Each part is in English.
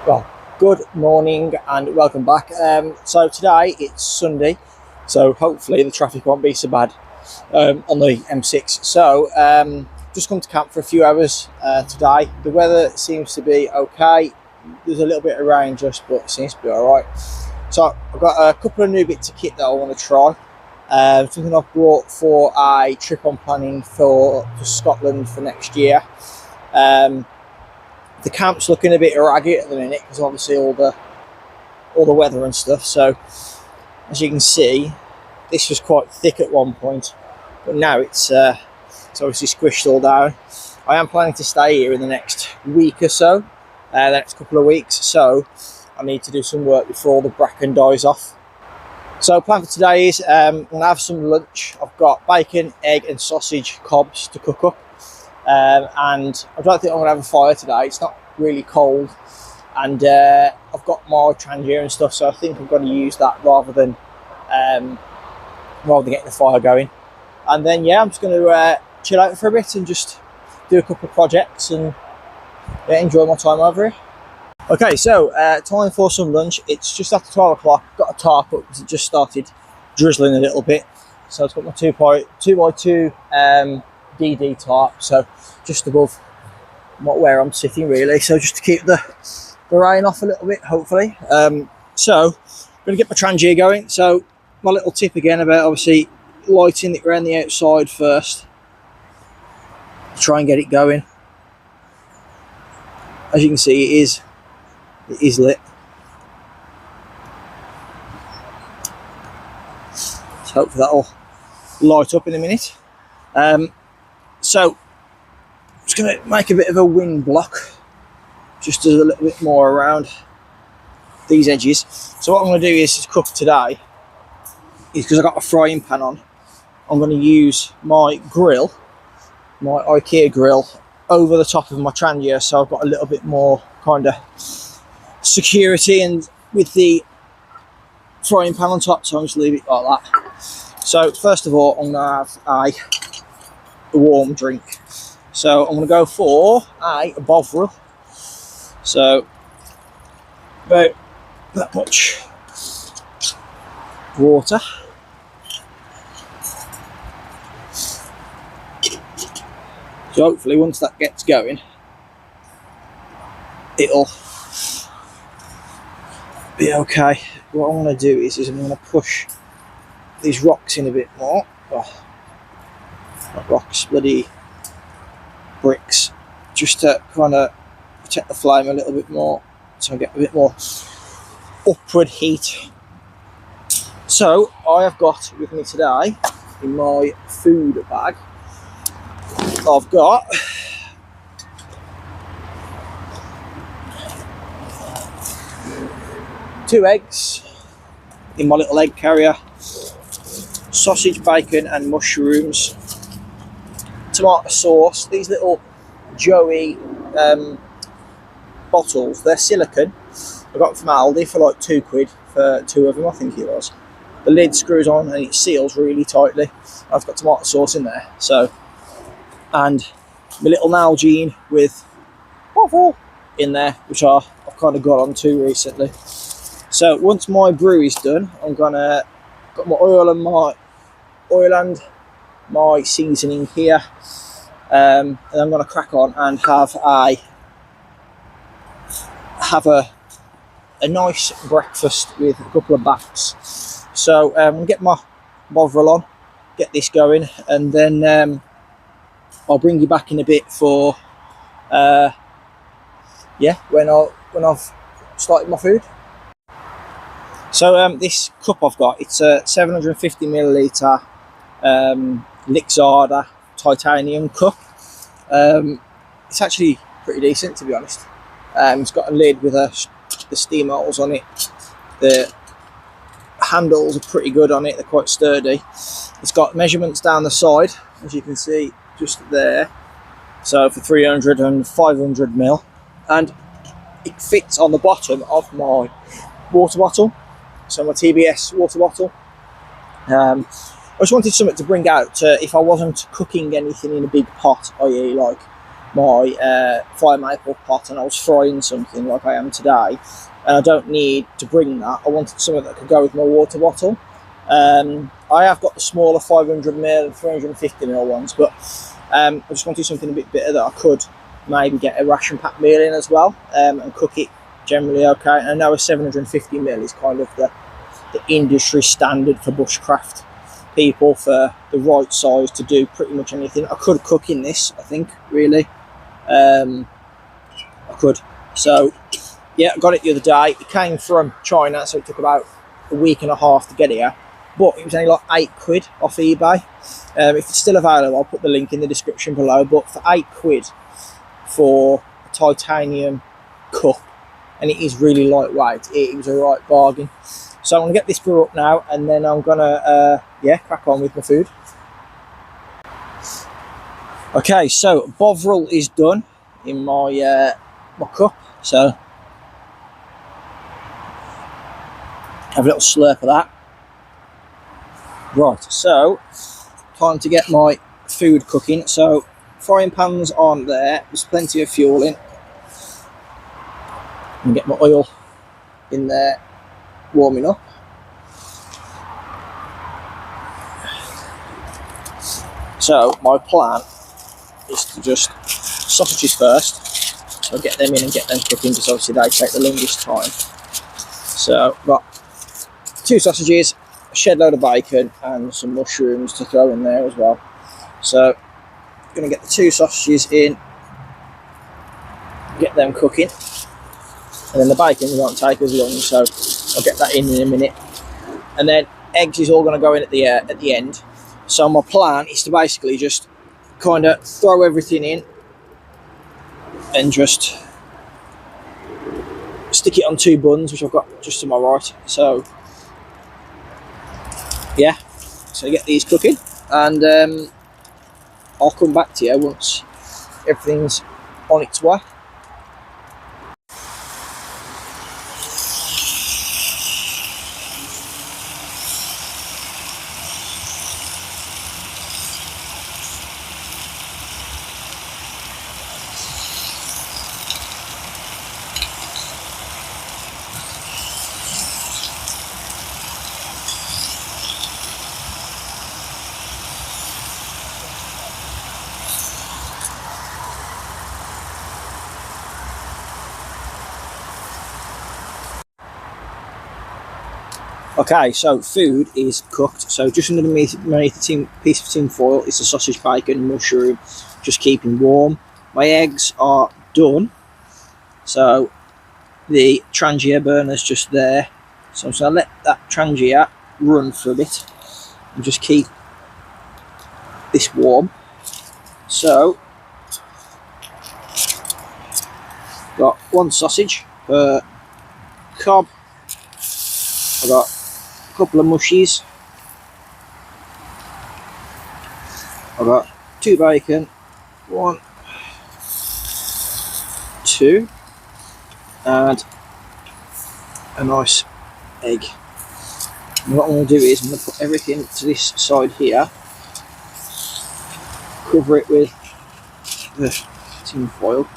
Well, good morning and welcome back. So today it's Sunday, so hopefully the traffic won't be so bad on the M6. So just come to camp for a few hours today. The weather seems to be okay. There's a little bit of rain just, but it seems to be all right. So I've got a couple of new bits of kit that I want to try. Something I've brought for a trip I'm planning for Scotland for next year. The camp's looking a bit ragged at the minute because obviously all the weather and stuff. So as you can see, this was quite thick at one point, but now it's obviously squished all down. I am planning to stay here in the next week or so, the next couple of weeks. So I need to do some work before all the bracken dies off. So plan for today is I'm gonna have some lunch. I've got bacon, egg, and sausage cobs to cook up. And I don't think I'm going to have a fire today. It's not really cold, and I've got my trangier and stuff, so I think I'm going to use that rather than getting the fire going. And then I'm just going to chill out for a bit and just do a couple of projects and enjoy my time over here. Okay, so time for some lunch. It's just after 12 o'clock. Got a tarp up because it just started drizzling a little bit, so I've got my 2x2 DD tarp, so just above where I'm sitting really, so just to keep the rain off a little bit hopefully. So I'm going to get my trangier going. So my little tip again about obviously lighting it around the outside first, try and get it going. As you can see, it is lit, so hopefully that'll light up in a minute. So I'm just going to make a bit of a wind block, just a little bit more around these edges. So what I'm going to do is cook today is, because I've got a frying pan on, I'm going to use my grill, my IKEA grill, over the top of my trangier, so I've got a little bit more kind of security, and with the frying pan on top, so I'm just leave it like that. So first of all, I'm going to have a warm drink. So I'm going to go for a bovril. So about that much water. So hopefully once that gets going, it'll be okay. What I'm going to do is I'm going to push these rocks in a bit more. Oh, not rocks, bloody bricks, just to kind of protect the flame a little bit more, so I get a bit more upward heat. So I have got with me today in my food bag, I've got two eggs in my little egg carrier, sausage, bacon and mushrooms, tomato sauce, these little Joey bottles, they're silicone. I got them from Aldi for like £2 for two of them, I think it was. The lid screws on and it seals really tightly. I've got tomato sauce in there, so, and my little Nalgene with bovril in there, which I've kind of got onto recently. So once my brew is done, I'm gonna got my oil and my seasoning here, and I'm going to crack on and have a nice breakfast with a couple of baps. So I'll get my bovril on, get this going, and then I'll bring you back in a bit for when I've started my food. So this cup I've got, it's a 750ml Lixada titanium cup. It's actually pretty decent, to be honest. It's got a lid with the steam holes on it. The handles are pretty good on it, they're quite sturdy. It's got measurements down the side, as you can see just there, so for 300 and 500ml, and it fits on the bottom of my water bottle, so my TBS water bottle. I just wanted something to bring out if I wasn't cooking anything in a big pot, i.e. like my fire maple pot and I was frying something like I am today, and I don't need to bring that, I wanted something that could go with my water bottle. I have got the smaller 500ml and 350ml ones, but I just wanted something a bit better that I could maybe get a ration pack meal in as well, and cook it generally okay. And I know a 750ml is kind of the industry standard for bushcraft people, for the right size to do pretty much anything. I could cook in this, I think, really. I could. So yeah, I got it the other day. It came from China, so it took about a week and a half to get here, but it was only like £8 off eBay. If it's still available, I'll put the link in the description below. But for £8 for a titanium cup, and it is really lightweight, it was a right bargain. So I'm going to get this brew up now, and then I'm going to crack on with my food. Okay, so Bovril is done in my my cup, so have a little slurp of that. Right, so time to get my food cooking. So frying pan's on there, there's plenty of fuel in, and get my oil in there warming up. So my plan is to just sausages first. I'll get them in and get them cooking, because obviously they take the longest time. So I've got 2 sausages, a shed load of bacon, and some mushrooms to throw in there as well. So I'm going to get the 2 sausages in, get them cooking, and then the bacon won't take as long, so I'll get that in a minute. And then eggs is all going to go in at the end. So my plan is to basically just kind of throw everything in and just stick it on 2 buns, which I've got just to my right. So yeah, so get these cooking, and I'll come back to you once everything's on its way. Okay, so food is cooked. So just underneath the piece of tin foil is the sausage, bacon, mushroom, just keeping warm. My eggs are done. So the Trangia burner's just there. So I'm just going to let that Trangia run for a bit and just keep this warm. So got 1 sausage per cob. I've got a couple of mushies. I've got 2 bacon, 1, 2, and a nice egg. And what I'm going to do is I'm going to put everything to this side here, cover it with the tin foil,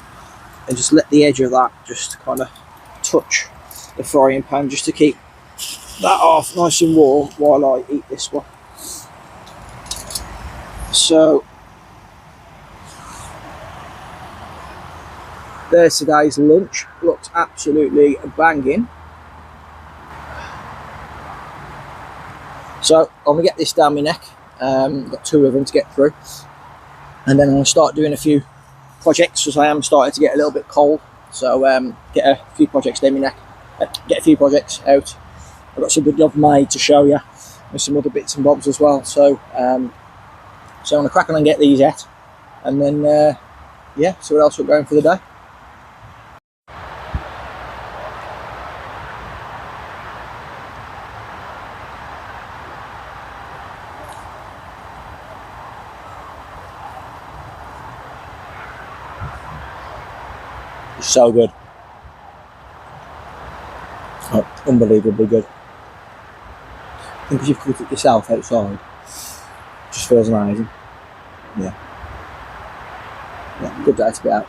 and just let the edge of that just kind of touch the frying pan, just to keep that off nice and warm while I eat this one. So there's today's lunch. Looks absolutely banging. So I'm going to get this down my neck. Got 2 of them to get through, and then I'm going to start doing a few projects, because I am starting to get a little bit cold. So get a few projects down my neck, get a few projects out. I've got some good love made to show you, with some other bits and bobs as well. So I'm going to crack on and get these out, and then see what else we're going for the day. It's so good. Oh, unbelievably good. I think because you've cooked it yourself outside, it just feels amazing. Yeah. Yeah, good day to be out.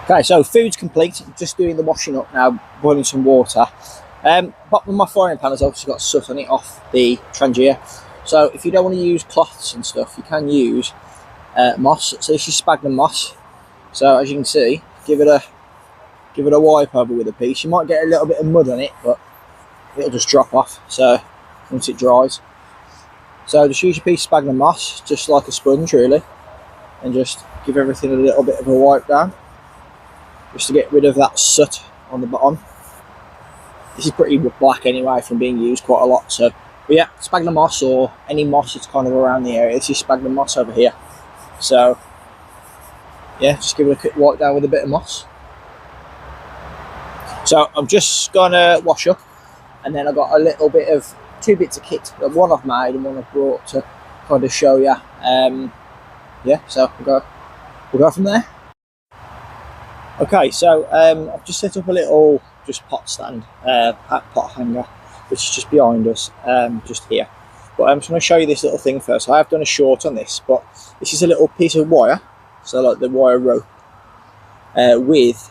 Okay, so food's complete. I'm just doing the washing up now, boiling some water. Bottom of my frying pan has obviously got soot on it off the trangia. So if you don't want to use cloths and stuff, you can use moss. So this is sphagnum moss. So as you can see, give it a wipe over with a piece. You might get a little bit of mud on it, but it'll just drop off. So once it dries, so just use a piece of sphagnum moss, just like a sponge really, and just give everything a little bit of a wipe down, just to get rid of that soot on the bottom. This is pretty black anyway from being used quite a lot. So, but yeah, sphagnum moss or any moss that's kind of around the area. This is sphagnum moss over here. So yeah, just give it a quick wipe down with a bit of moss. So I'm just gonna wash up, and then I've got a little bit of two bits of kit. One I've made and one I've brought to kind of show you. Yeah, so we'll go from there. Okay, so I've just set up a little pot stand, pot hanger, which is just behind us, just here. But I'm just going to show you this little thing first. I have done a short on this, but this is a little piece of wire, so like the wire rope, with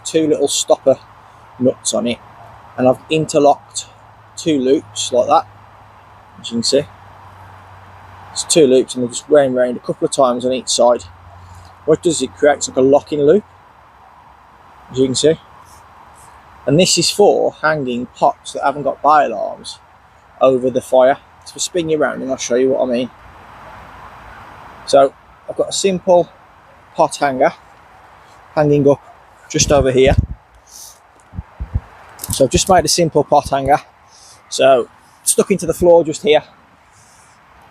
two little stopper nuts on it, and I've interlocked two loops like that, as you can see. It's two loops, and they're just going round a couple of times on each side. What does it create? It's like a locking loop, as you can see. And this is for hanging pots that haven't got bail arms over the fire. It's for spin you around, and I'll show you what I mean. So I've got a simple pot hanger hanging up just over here. So I've just made a simple pot hanger. So stuck into the floor just here.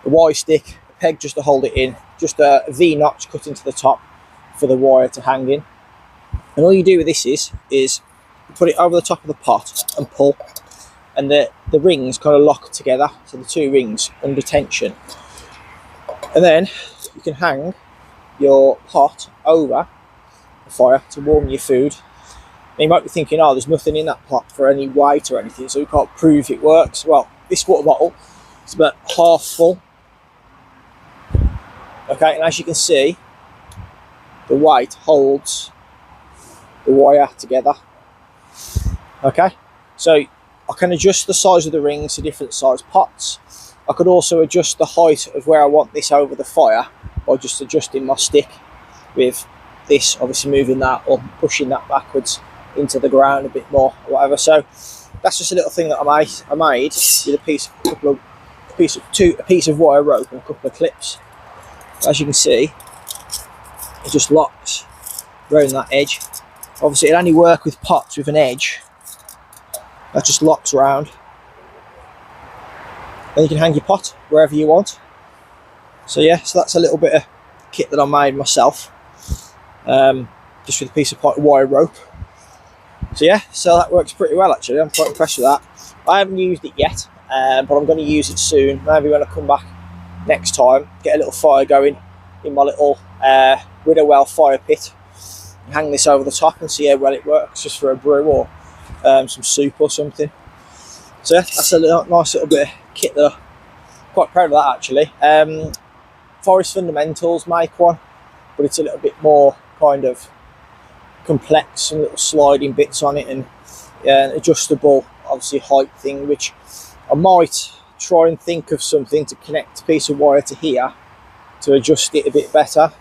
A Y stick, a peg just to hold it in, just a V notch cut into the top for the wire to hang in. And all you do with this is put it over the top of the pot and pull, and the rings kind of lock together, so the two rings under tension. And then you can hang your pot over the fire to warm your food. And you might be thinking, oh, there's nothing in that pot for any weight or anything, so we can't prove it works. Well, this water bottle is about half full. Okay, and as you can see, the weight holds the wire together. Okay, so I can adjust the size of the rings to different size pots. I could also adjust the height of where I want this over the fire by just adjusting my stick with this, obviously moving that or pushing that backwards into the ground a bit more or whatever. So that's just a little thing that I made with a piece of wire rope and a couple of clips. As you can see, it just locks around that edge. Obviously it only work with pots with an edge. That just locks around. Then you can hang your pot wherever you want. So yeah, so that's a little bit of kit that I made myself. Just with a piece of wire rope. So yeah, so that works pretty well actually. I'm quite impressed with that. I haven't used it yet, but I'm going to use it soon. Maybe when I come back next time, get a little fire going in my little Widowwell fire pit. Hang this over the top and see how well it works, just for a brew or some soup or something. So yeah, that's a nice little bit of kit that I'm quite proud of that actually. Forest Fundamentals make one, but it's a little bit more kind of complex, some little sliding bits on it, and an adjustable obviously height thing, which I might try and think of something to connect a piece of wire to here to adjust it a bit better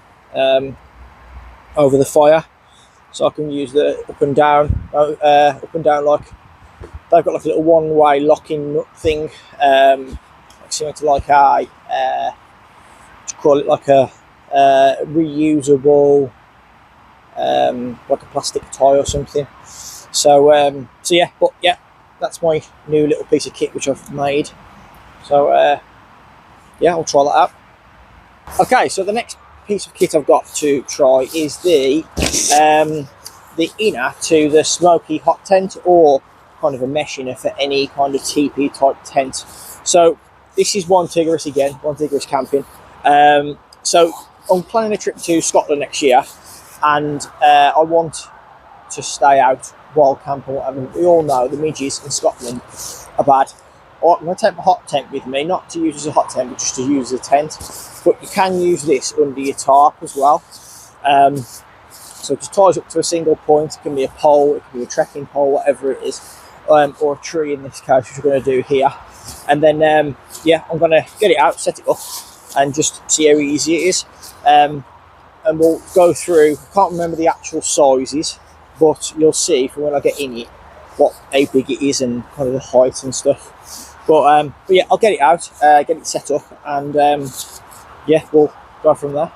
over the fire, so I can use the up and down like they've got like a little one-way locking nut thing, similar to like a call it like a reusable like a plastic tie or something. So yeah, but yeah, that's my new little piece of kit which I've made. So yeah, I'll try that out. Okay, so the next piece of kit I've got to try is the inner to the smoky hot tent, or kind of a mesh inner for any kind of teepee type tent. So this is onetigris again, onetigris camping. So I'm planning a trip to Scotland next year, and I want to stay out while camping. We all know the midges in Scotland are bad. or I'm going to take my hot tent with me, not to use as a hot tent, but just to use as a tent. But you can use this under your tarp as well. So it just ties up to a single point. It can be a pole, it can be a trekking pole, whatever it is, or a tree in this case, which we're going to do here. And then, yeah, I'm going to get it out, set it up, and just see how easy it is. And we'll go through, I can't remember the actual sizes, but you'll see from when I get in it how big it is and kind of the height and stuff. But yeah, I'll get it out, get it set up, and yeah, we'll go from there.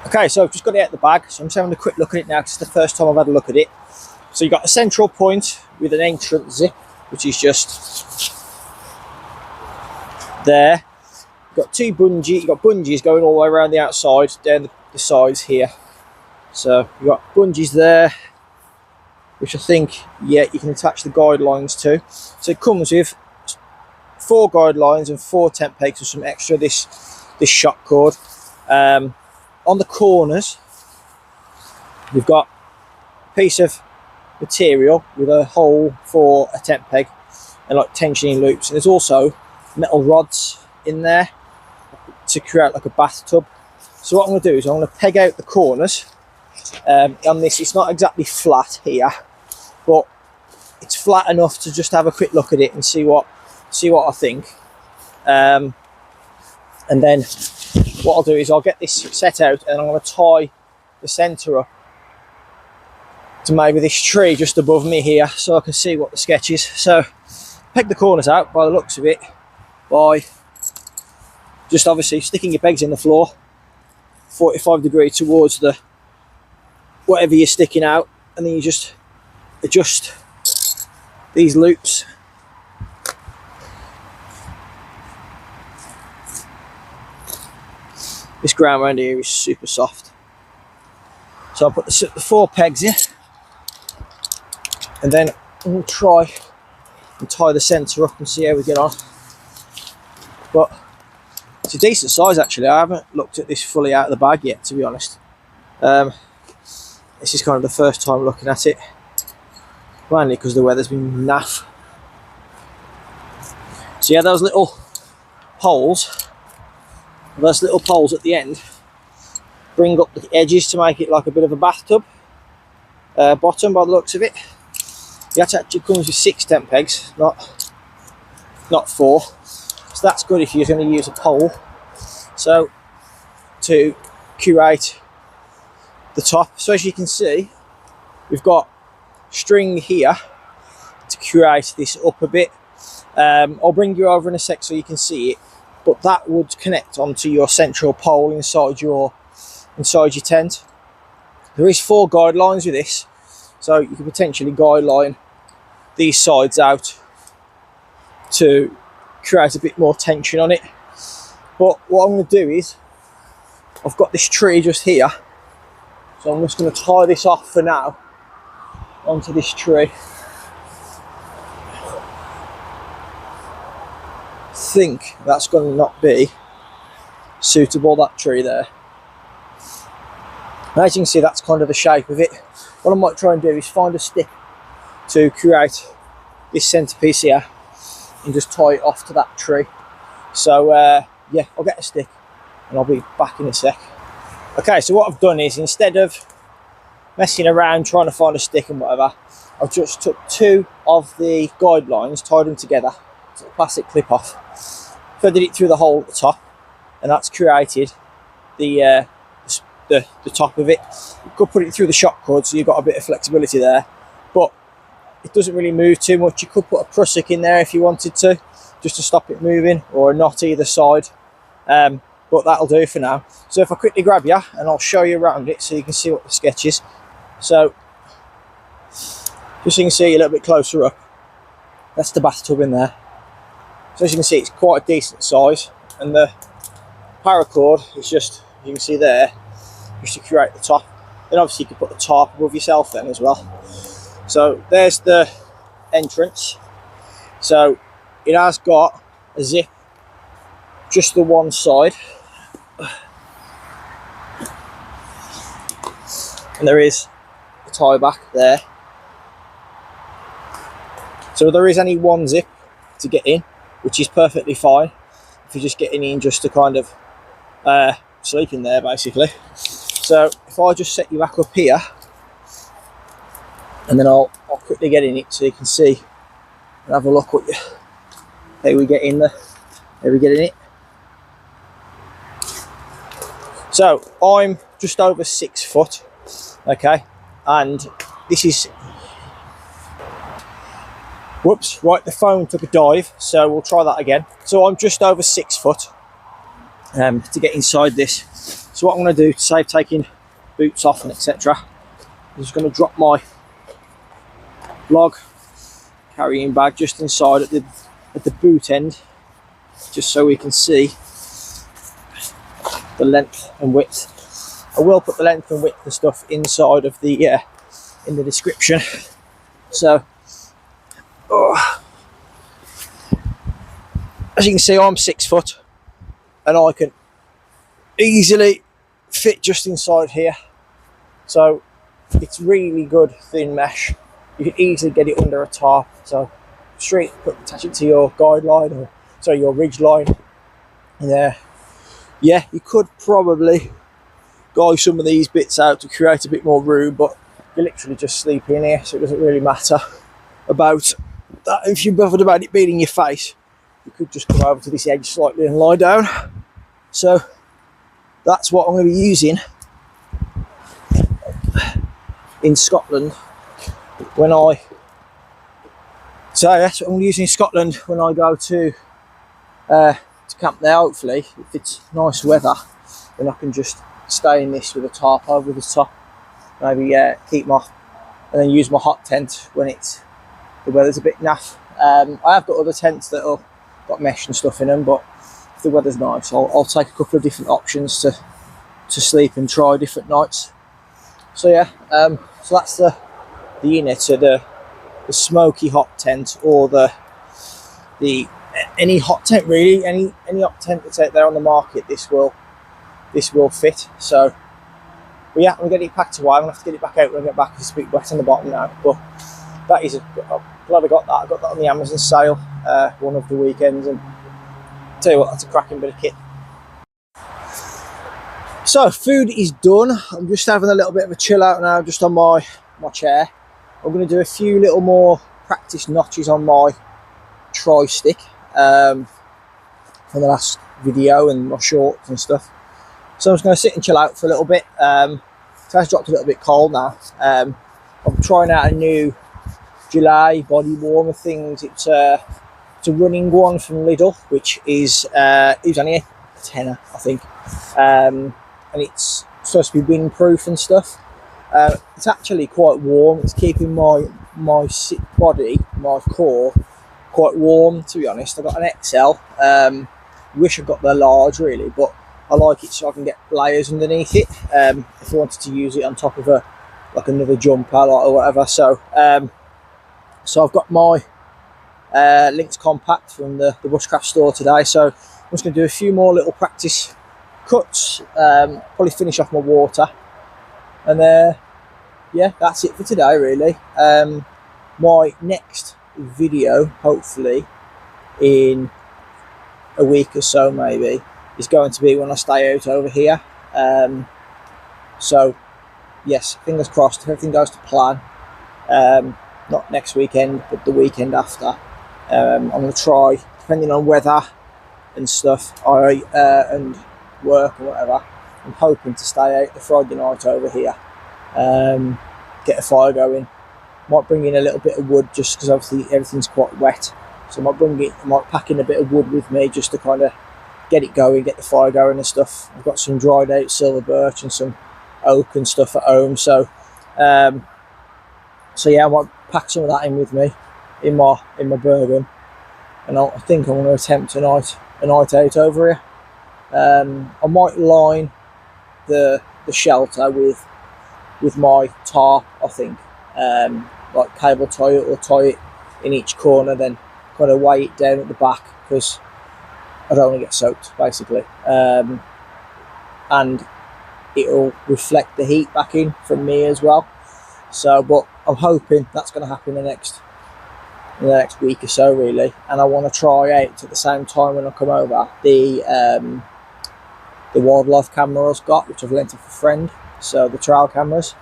Okay, so I've just got it out of the bag, so I'm just having a quick look at it now because it's the first time I've had a look at it. So you've got a central point with an entrance zip, which is just there. You've got you've got bungees going all the way around the outside, down the sides here. So you've got bungees there, which I think, yeah, you can attach the guidelines to. So it comes with 4 guidelines and 4 tent pegs with some extra this shock cord. On the corners, we've got a piece of material with a hole for a tent peg and like tensioning loops. And there's also metal rods in there to create like a bathtub. So what I'm going to do is I'm going to peg out the corners. On this, it's not exactly flat here, but it's flat enough to just have a quick look at it and see what I think. And then what I'll do is I'll get this set out and I'm going to tie the centre up to maybe this tree just above me here so I can see what the sketch is. So peg the corners out by the looks of it by just obviously sticking your pegs in the floor 45 degrees towards the whatever you're sticking out, and then you just adjust these loops. This ground around here is super soft. So I'll put the 4 pegs in, and then we'll try and tie the centre up and see how we get on. But it's a decent size actually. I haven't looked at this fully out of the bag yet, to be honest. This is kind of the first time looking at it, mainly because the weather's been naff. So yeah, those little poles at the end bring up the edges to make it like a bit of a bathtub bottom by the looks of it. It actually comes with 6 tent pegs, not 4. So that's good if you're going to use a pole. So to curate the top, so as you can see, we've got string here to curate this up a bit. I'll bring you over in a sec so you can see it, but that would connect onto your central pole inside your tent. There is 4 guidelines with this, so you could potentially guideline these sides out to create a bit more tension on it. But what I'm going to do is, I've got this tree just here, so I'm just going to tie this off for now onto this tree. I think that's going to not be suitable, that tree there. And as you can see, that's kind of the shape of it. What I might try and do is find a stick to create this centerpiece here and just tie it off to that tree. So yeah, I'll get a stick and I'll be back in a sec. Okay, so what I've done is, instead of messing around trying to find a stick and whatever, I've just took 2 of the guidelines, tied them together, took the plastic clip off, threaded it through the hole at the top, and that's created the top of it. You could put it through the shock cord, so you've got a bit of flexibility there, but it doesn't really move too much. You could put a prusik in there if you wanted to, just to stop it moving, or a knot either side. But that'll do for now. So if I quickly grab you and I'll show you around it so you can see what the sketch is. So just so you can see a little bit closer up, that's the bathtub in there. So as you can see, it's quite a decent size, and the paracord is just, as you can see there, just to create the top. Then obviously you could put the tarp above yourself then as well. So there's the entrance. So it has got a zip just the one side, and there is a tie back there. So there is only one zip to get in, which is perfectly fine if you're just getting in just to kind of sleep in there basically. So if I just set you back up here, and then I'll quickly get in it so you can see and have a look what how we get in there. How we get in it. So I'm just over 6 foot, okay, and this is, whoops, right, the phone took a dive, so we'll try that again. So I'm just over 6 foot to get inside this. So what I'm going to do to save taking boots off and etc, I'm just going to drop my log carrying bag just inside at the boot end, just so we can see the length and width. I will put the length and width and stuff inside of the in the description. So as you can see, I'm 6 foot and I can easily fit just inside here. So it's really good thin mesh. You can easily get it under a tarp. So straight attach it to your guide line, or sorry, your ridge line. And yeah, you could probably guy some of these bits out to create a bit more room, but you literally just sleep in here, so it doesn't really matter about that. If you're bothered about it being in your face, you could just come over to this edge slightly and lie down. So that's what I'm going to be using in Scotland when I, so that's what I'm using in Scotland when I go to camp there. Hopefully, if it's nice weather, then I can just stay in this with a tarp over the top. Maybe keep my, and then use my hot tent when the weather's a bit naff. I have got other tents that have got mesh and stuff in them, but if the weather's nice, I'll take a couple of different options to sleep and try different nights. So yeah, so that's the inner to the smoky hot tent, or the any hot tent really, any hot tent that's out there on the market. This will fit. So but yeah, I'm gonna get it packed away. I'm gonna have to get it back out when I get back. It's a bit wet on the bottom now, but that is I'm glad I got that. I got that on the Amazon sale one of the weekends, and tell you what, that's a cracking bit of kit. So food is done. I'm just having a little bit of a chill out now, just on my chair. I'm going to do a few little more practice notches on my tri-stick from the last video and my shorts and stuff. So I'm just going to sit and chill out for a little bit. It has dropped a little bit cold now. I'm trying out a new July body warmer things. It's a running one from Lidl, which is it was only a tenner, I think, and it's supposed to be windproof and stuff. It's actually quite warm. It's keeping my body, my core, quite warm, to be honest. I got an XL. Wish I got the large really, but I like it so I can get layers underneath it. If I wanted to use it on top of another jumper or whatever. So I've got my Lynx compact from the bushcraft store today. So I'm just going to do a few more little practice cuts. Probably finish off my water, and yeah, that's it for today really. My next video, hopefully in a week or so maybe, is going to be when I stay out over here. So yes, fingers crossed, if everything goes to plan. Not next weekend, but the weekend after. I'm going to try, depending on weather and stuff, and work or whatever, I'm hoping to stay out the Friday night over here. Get a fire going. Might bring in a little bit of wood, just because obviously everything's quite wet. So I might pack in a bit of wood with me just to kind of get it going, get the fire going and stuff. I've got some dried out silver birch and some oak and stuff at home. So yeah, I might pack some of that in with me in my Bergen, and I think I'm going to attempt a night out over here. I might line the shelter with my tarp, I think, like cable tie it or tie it in each corner, then kind of weigh it down at the back, because I don't want to get soaked basically, and it'll reflect the heat back in from me as well. So but I'm hoping that's going to happen the next in the next week or so, really. And I want to try out at the same time when I come over the wildlife camera I've got, which I've lent off a friend. So the trail cameras.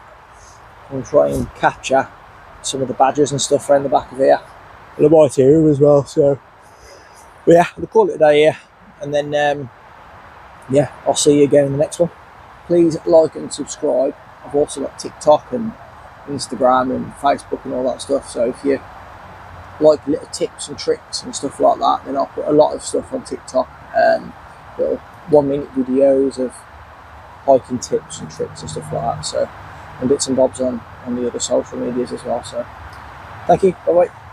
I'm trying to capture some of the badgers and stuff around the back of here. And I might hear them as well. So but yeah, we'll call it a day here, and then yeah, I'll see you again in the next one. Please like and subscribe. I've also got TikTok and Instagram and Facebook and all that stuff. So if you like little tips and tricks and stuff like that, then I'll put a lot of stuff on TikTok. Little 1-minute videos of hiking tips and tricks and stuff like that. So and bits and bobs on the other social medias as well. So thank you. Bye bye.